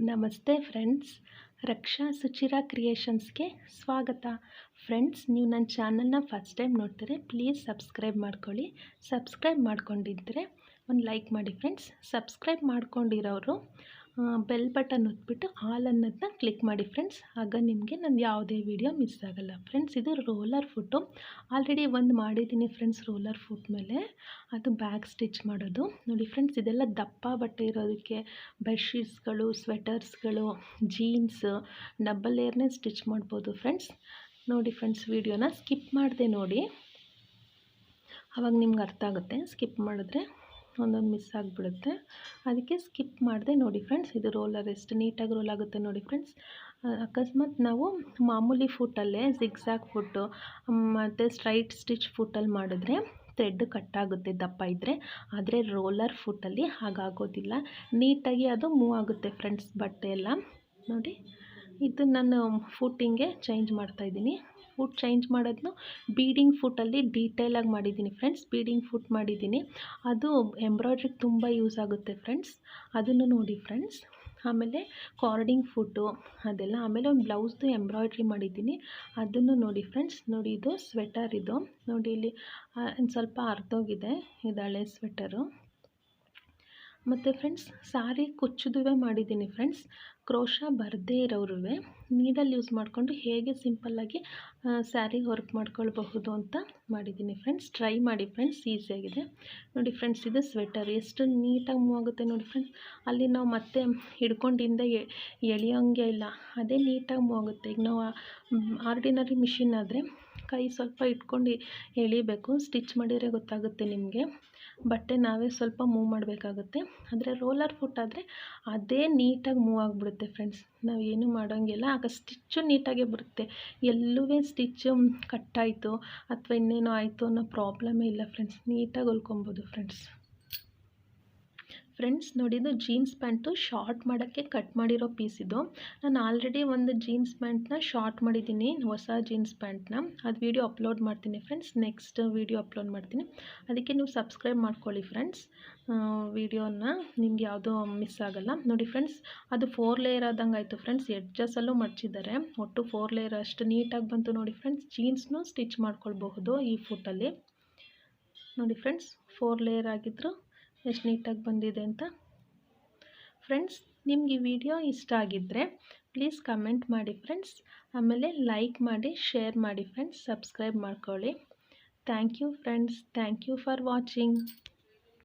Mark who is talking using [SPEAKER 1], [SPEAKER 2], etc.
[SPEAKER 1] ನಮಸ್ತೆ ಫ್ರೆಂಡ್ಸ್, ರಕ್ಷಾ ಸುಚಿರಾ ಕ್ರಿಯೇಷನ್ಸ್ಗೆ ಸ್ವಾಗತ. ಫ್ರೆಂಡ್ಸ್, ನೀವು ನನ್ನ ಚಾನಲ್ನ ಫಸ್ಟ್ ಟೈಮ್ ನೋಡ್ತಾರೆ, ಪ್ಲೀಸ್ ಸಬ್ಸ್ಕ್ರೈಬ್ ಮಾಡ್ಕೊಳ್ಳಿ. ಸಬ್ಸ್ಕ್ರೈಬ್ ಮಾಡ್ಕೊಂಡಿದ್ದರೆ ಒಂದು ಲೈಕ್ ಮಾಡಿ ಫ್ರೆಂಡ್ಸ್. ಸಬ್ಸ್ಕ್ರೈಬ್ ಮಾಡ್ಕೊಂಡಿರೋರು ಬೆಲ್ ಬಟನ್ ಒತ್ಬಿಟ್ಟು ಆಲ್ ಅನ್ನೋದನ್ನ ಕ್ಲಿಕ್ ಮಾಡಿ ಫ್ರೆಂಡ್ಸ್. ಆಗ ನಿಮಗೆ ನನ್ನ ಯಾವುದೇ ವಿಡಿಯೋ ಮಿಸ್ ಆಗೋಲ್ಲ. ಫ್ರೆಂಡ್ಸ್, ಇದು ರೋಲರ್ ಫುಟ್ಟು ಆಲ್ರೆಡಿ ಒಂದು ಮಾಡಿದ್ದೀನಿ ಫ್ರೆಂಡ್ಸ್. ರೋಲರ್ ಫುಟ್ ಮೇಲೆ ಅದು ಬ್ಯಾಗ್ ಸ್ಟಿಚ್ ಮಾಡೋದು ನೋಡಿ ಫ್ರೆಂಡ್ಸ್. ಇದೆಲ್ಲ ದಪ್ಪ ಬಟ್ಟೆ ಇರೋದಕ್ಕೆ ಬೆಡ್ಶೀಟ್ಸ್ಗಳು, ಸ್ವೆಟರ್ಸ್ಗಳು, ಜೀನ್ಸ್ ಡಬಲ್ ಲೇಯರ್ನೇ ಸ್ಟಿಚ್ ಮಾಡ್ಬೋದು ಫ್ರೆಂಡ್ಸ್. ನೋಡಿ ಫ್ರೆಂಡ್ಸ್, ವಿಡಿಯೋನ ಸ್ಕಿಪ್ ಮಾಡಿದೆ ನೋಡಿ, ಆವಾಗ ನಿಮ್ಗೆ ಅರ್ಥ ಆಗುತ್ತೆ. ಸ್ಕಿಪ್ ಮಾಡಿದ್ರೆ ಒಂದೊಂದು ಮಿಸ್ ಆಗಿಬಿಡುತ್ತೆ, ಅದಕ್ಕೆ ಸ್ಕಿಪ್ ಮಾಡಿದೆ ನೋಡಿ ಫ್ರೆಂಡ್ಸ್. ಇದು ರೋಲರ್ ಎಷ್ಟು ನೀಟಾಗಿ ರೋಲ್ ಆಗುತ್ತೆ ನೋಡಿ ಫ್ರೆಂಡ್ಸ್. ಅಕಸ್ಮಾತ್ ನಾವು ಮಾಮೂಲಿ ಫುಟ್ಟಲ್ಲೇ ಜಿಗ್ಸಾಗ್ ಫುಟ್ಟು ಮತ್ತು ಸ್ಟ್ರೈಟ್ ಸ್ಟಿಚ್ ಫುಟ್ಟಲ್ಲಿ ಮಾಡಿದ್ರೆ ಥ್ರೆಡ್ ಕಟ್ಟಾಗುತ್ತೆ ದಪ್ಪ ಇದ್ದರೆ. ಆದರೆ ರೋಲರ್ ಫುಟ್ಟಲ್ಲಿ ಹಾಗಾಗೋದಿಲ್ಲ, ನೀಟಾಗಿ ಅದು ಮೂವ್ ಆಗುತ್ತೆ ಫ್ರೆಂಡ್ಸ್ ಬಟ್ಟೆ ಎಲ್ಲ. ನೋಡಿ, ಇದು ನಾನು ಫುಟ್ಟಿಂಗೆ ಚೇಂಜ್ ಮಾಡ್ತಾಯಿದ್ದೀನಿ. ಫುಟ್ ಚೇಂಜ್ ಮಾಡೋದನ್ನು ಬೀಡಿಂಗ್ ಫುಟ್ಟಲ್ಲಿ ಡೀಟೇಲಾಗಿ ಮಾಡಿದ್ದೀನಿ ಫ್ರೆಂಡ್ಸ್. ಬೀಡಿಂಗ್ ಫುಟ್ ಮಾಡಿದ್ದೀನಿ, ಅದು ಎಂಬ್ರಾಯ್ಡ್ರಿಗೆ ತುಂಬ ಯೂಸ್ ಆಗುತ್ತೆ ಫ್ರೆಂಡ್ಸ್. ಅದನ್ನು ನೋಡಿ ಫ್ರೆಂಡ್ಸ್. ಆಮೇಲೆ ಕಾರ್ಡಿಂಗ್ ಫುಟ್ಟು ಅದೆಲ್ಲ. ಆಮೇಲೆ ಒಂದು ಬ್ಲೌಸ್ದು ಎಂಬ್ರಾಯ್ಡ್ರಿ ಮಾಡಿದ್ದೀನಿ, ಅದನ್ನು ನೋಡಿ ಫ್ರೆಂಡ್ಸ್. ನೋಡಿ, ಇದು ಸ್ವೆಟರ್. ಇದು ನೋಡಿ, ಇಲ್ಲಿ ಒಂದು ಸ್ವಲ್ಪ ಅರ್ಧೋಗಿದೆ, ಇದು ಹಳೆ ಸ್ವೆಟರು. ಮತ್ತು ಫ್ರೆಂಡ್ಸ್, ಸಾರಿ ಕುಚ್ಚುದುವೆ ಮಾಡಿದ್ದೀನಿ ಫ್ರೆಂಡ್ಸ್. ಕ್ರೋಶ ಬರದೇ ಇರೋರು ನೀಡಲ್ ಯೂಸ್ ಮಾಡಿಕೊಂಡು ಹೇಗೆ ಸಿಂಪಲ್ಲಾಗಿ ಸ್ಯಾರಿಗೆ ವರ್ಕ್ ಮಾಡ್ಕೊಳ್ಬಹುದು ಅಂತ ಮಾಡಿದ್ದೀನಿ ಫ್ರೆಂಡ್ಸ್. ಟ್ರೈ ಮಾಡಿ ಫ್ರೆಂಡ್ಸ್, ಈಸಿಯಾಗಿದೆ ನೋಡಿ ಫ್ರೆಂಡ್ಸ್. ಇದು ಸ್ವೆಟರ್ ಎಷ್ಟು ನೀಟಾಗಿ ಮೂವ್ ಆಗುತ್ತೆ ನೋಡಿ ಫ್ರೆಂಡ್ಸ್. ಅಲ್ಲಿ ನಾವು ಮತ್ತೆ ಹಿಡ್ಕೊಂಡಿಂದ ಎಳೆಯೋಂಗೆ ಇಲ್ಲ, ಅದೇ ನೀಟಾಗಿ ಮೂವ್ ಆಗುತ್ತೆ. ಈಗ ನಾವು ಆರ್ಡಿನರಿ ಮಿಷಿನ್ ಆದರೆ ಕೈ ಸ್ವಲ್ಪ ಇಟ್ಕೊಂಡು ಎಳಿಬೇಕು. ಸ್ಟಿಚ್ ಮಾಡಿದರೆ ಗೊತ್ತಾಗುತ್ತೆ ನಿಮಗೆ, ಬಟ್ಟೆ ನಾವೇ ಸ್ವಲ್ಪ ಮೂವ್ ಮಾಡಬೇಕಾಗುತ್ತೆ. ಆದರೆ ರೋಲರ್ ಫುಟ್ ಆದರೆ ಅದೇ ನೀಟಾಗಿ ಮೂವ್ ಆಗಿಬಿಡುತ್ತೆ ಫ್ರೆಂಡ್ಸ್. ನಾವು ಏನೂ ಮಾಡೋಂಗಿಲ್ಲ, ಆಗ ಸ್ಟಿಚ್ಚು ನೀಟಾಗೇ ಬರುತ್ತೆ. ಎಲ್ಲೂ ಸ್ಟಿಚ್ಚು ಕಟ್ಟಾಯಿತು ಅಥವಾ ಇನ್ನೇನೋ ಆಯಿತು ಅನ್ನೋ ಪ್ರಾಬ್ಲಮೇ ಇಲ್ಲ ಫ್ರೆಂಡ್ಸ್. ನೀಟಾಗಿ ಹೊಲ್ಕೊಬೋದು ಫ್ರೆಂಡ್ಸ್. ಫ್ರೆಂಡ್ಸ್, ನೋಡಿದ್ದು ಜೀನ್ಸ್ ಪ್ಯಾಂಟು ಶಾರ್ಟ್ ಮಾಡೋಕ್ಕೆ ಕಟ್ ಮಾಡಿರೋ ಪೀಸ್. ಇದು ನಾನು ಆಲ್ರೆಡಿ ಒಂದು ಜೀನ್ಸ್ ಪ್ಯಾಂಟ್ನ ಶಾರ್ಟ್ ಮಾಡಿದ್ದೀನಿ, ಹೊಸ ಜೀನ್ಸ್ ಪ್ಯಾಂಟ್ನ. ಅದು ವೀಡಿಯೋ ಅಪ್ಲೋಡ್ ಮಾಡ್ತೀನಿ ಫ್ರೆಂಡ್ಸ್. ನೆಕ್ಸ್ಟ್ ವೀಡಿಯೋ ಅಪ್ಲೋಡ್ ಮಾಡ್ತೀನಿ, ಅದಕ್ಕೆ ನೀವು ಸಬ್ಸ್ಕ್ರೈಬ್ ಮಾಡ್ಕೊಳ್ಳಿ ಫ್ರೆಂಡ್ಸ್. ವೀಡಿಯೋನ ನಿಮ್ಗೆ ಯಾವುದೂ ಮಿಸ್ ಆಗೋಲ್ಲ ನೋಡಿ ಫ್ರೆಂಡ್ಸ್. ಅದು 4 ಲೇಯರ್ ಆದಂಗೆ ಆಯಿತು ಫ್ರೆಂಡ್ಸ್. ಎಡ್ಜಸ್ಸಲ್ಲೂ ಮಡ್ಚಿದ್ದಾರೆ, ಒಟ್ಟು 4 ಲೇಯರ್ ಅಷ್ಟು ನೀಟಾಗಿ ಬಂತು ನೋಡಿ ಫ್ರೆಂಡ್ಸ್. ಜೀನ್ಸ್ನೂ ಸ್ಟಿಚ್ ಮಾಡ್ಕೊಳ್ಬಹುದು ಈ ಫುಟ್ಟಲ್ಲಿ ನೋಡಿ ಫ್ರೆಂಡ್ಸ್. 4 ಲೇಯರ್ ಆಗಿದ್ರು ಎಷ್ಟು ನೀಟಾಗಿ ಬಂದಿದೆ ಅಂತ ಫ್ರೆಂಡ್ಸ್. ನಿಮ್ಗೆ ಈ ವಿಡಿಯೋ ಇಷ್ಟ ಆಗಿದ್ದರೆ ಪ್ಲೀಸ್ ಕಮೆಂಟ್ ಮಾಡಿ ಫ್ರೆಂಡ್ಸ್. ಆಮೇಲೆ ಲೈಕ್ ಮಾಡಿ, ಶೇರ್ ಮಾಡಿ ಫ್ರೆಂಡ್ಸ್. ಸಬ್ಸ್ಕ್ರೈಬ್ ಮಾಡ್ಕೊಳ್ಳಿ. Thank you friends. Thank you for watching.